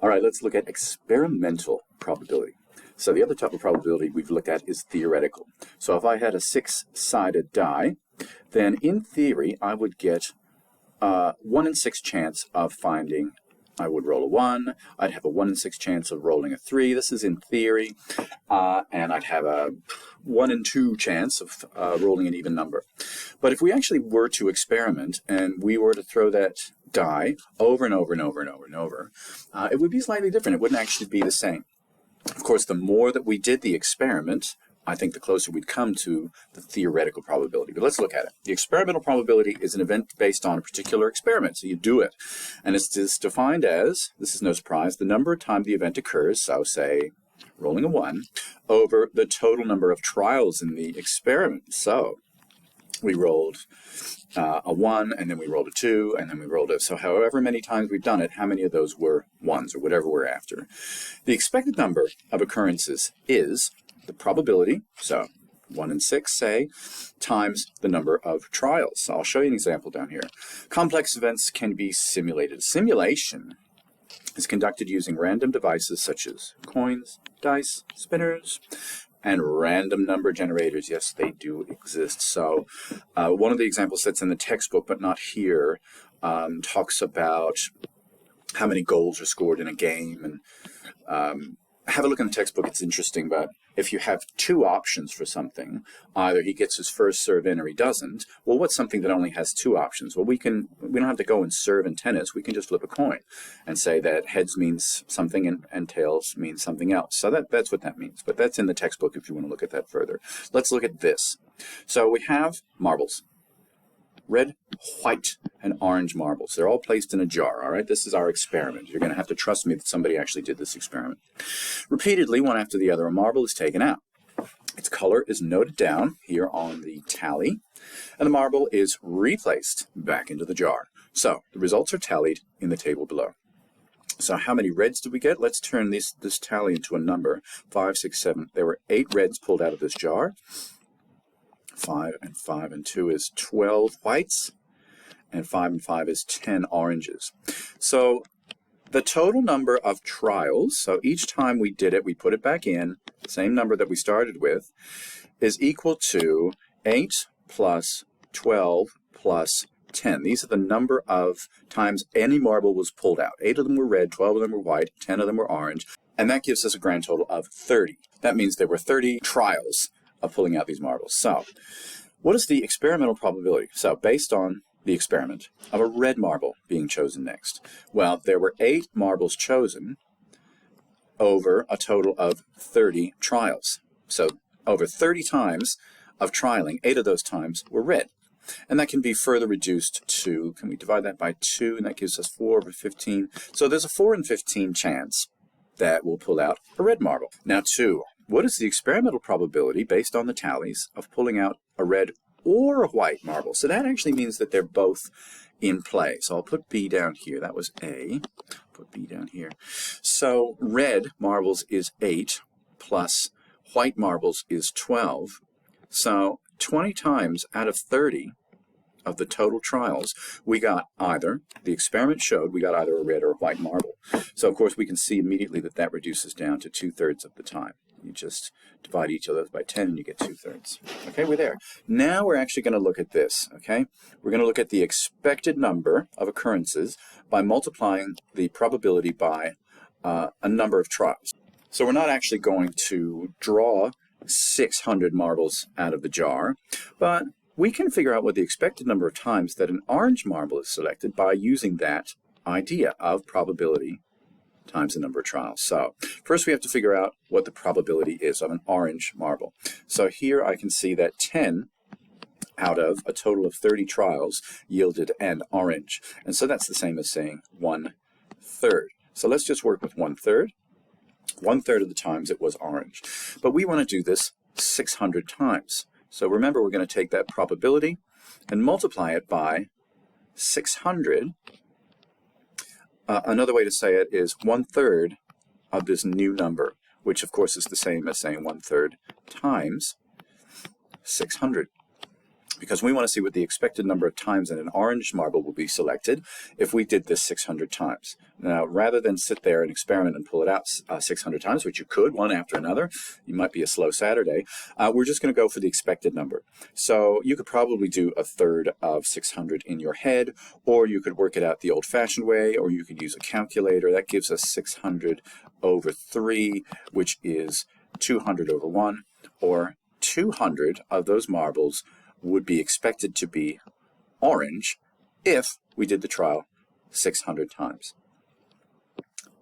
All right, let's look at experimental probability. So the other type of probability we've looked at is theoretical. So if I had a six-sided die, then in theory I would get 1 in 6 chance of finding. I would roll a 1, I'd have a 1 in 6 chance of rolling a 3, this is in theory, and I'd have a 1 in 2 chance of rolling an even number. But if we actually were to experiment and we were to throw that die over and over and over and over and over, it would be slightly different. It wouldn't actually be the same. Of course, the more that we did the experiment, I think the closer we'd come to the theoretical probability. But let's look at it. The experimental probability is an event based on a particular experiment. So you do it. And it's defined as, this is no surprise, the number of times the event occurs, so say rolling a 1, over the total number of trials in the experiment. So we rolled a 1, and then we rolled a 2, and then we rolled a... So however many times we've done it, how many of those were 1s, or whatever we're after. The expected number of occurrences is the probability, so 1 in 6, say, times the number of trials. So I'll show you an example down here. Complex events can be simulated. Simulation is conducted using random devices such as coins, dice, spinners, and random number generators. Yes, they do exist. So one of the examples that's in the textbook, but not here, talks about how many goals are scored in a game. And have a look in the textbook. It's interesting, but if you have 2 options for something, either he gets his first serve in or he doesn't, well, what's something that only has 2 options? Well, we don't have to go and serve in tennis. We can just flip a coin and say that heads means something and tails means something else. So that's what that means. But that's in the textbook if you want to look at that further. Let's look at this. So we have marbles. Red, white, and orange marbles. They're all placed in a jar, all right? This is our experiment. You're going to have to trust me that somebody actually did this experiment. Repeatedly, one after the other, a marble is taken out. Its color is noted down here on the tally, and the marble is replaced back into the jar. So the results are tallied in the table below. So how many reds did we get? Let's turn this tally into a number. 5, 6, 7. There were 8 reds pulled out of this jar. 5 and 5 and 2 is 12 whites, and 5 and 5 is 10 oranges. So the total number of trials, so each time we did it, we put it back in, same number that we started with, is equal to 8 plus 12 plus 10. These are the number of times any marble was pulled out. 8 of them were red, 12 of them were white, 10 of them were orange, and that gives us a grand total of 30. That means there were 30 trials of pulling out these marbles. So what is the experimental probability? So based on the experiment of a red marble being chosen next. Well, there were 8 marbles chosen over a total of 30 trials. So over 30 times of trialing, 8 of those times were red. And that can be further reduced to, can we divide that by 2? And that gives us 4 over 15. So there's a 4 in 15 chance that we'll pull out a red marble. Now 2. What is the experimental probability based on the tallies of pulling out a red or a white marble? So that actually means that they're both in play. So I'll put B down here. That was A. Put B down here. So red marbles is 8 plus white marbles is 12. So 20 times out of 30 of the total trials, we got either, the experiment showed, we got either a red or a white marble. So of course we can see immediately that that reduces down to 2/3 of the time. You just divide each of those by 10 and you get 2/3. Okay, we're there. Now we're actually going to look at this, okay? We're going to look at the expected number of occurrences by multiplying the probability by a number of trials. So we're not actually going to draw 600 marbles out of the jar, but we can figure out what the expected number of times that an orange marble is selected by using that idea of probability times the number of trials. So first we have to figure out what the probability is of an orange marble. So here I can see that 10 out of a total of 30 trials yielded an orange. And so that's the same as saying 1/3. So let's just work with 1/3. 1/3 of the times it was orange. But we want to do this 600 times. So remember, we're going to take that probability and multiply it by 600. Another way to say it is 1/3 of this new number, which of course is the same as saying 1/3 times 600. because we want to see what the expected number of times that an orange marble will be selected if we did this 600 times. Now, rather than sit there and experiment and pull it out 600 times, which you could, one after another, you might be a slow Saturday, we're just going to go for the expected number. So you could probably do a third of 600 in your head, or you could work it out the old-fashioned way, or you could use a calculator. That gives us 600 over 3, which is 200 over 1, or 200 of those marbles would be expected to be orange if we did the trial 600 times.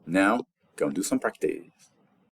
Now, go and do some practice.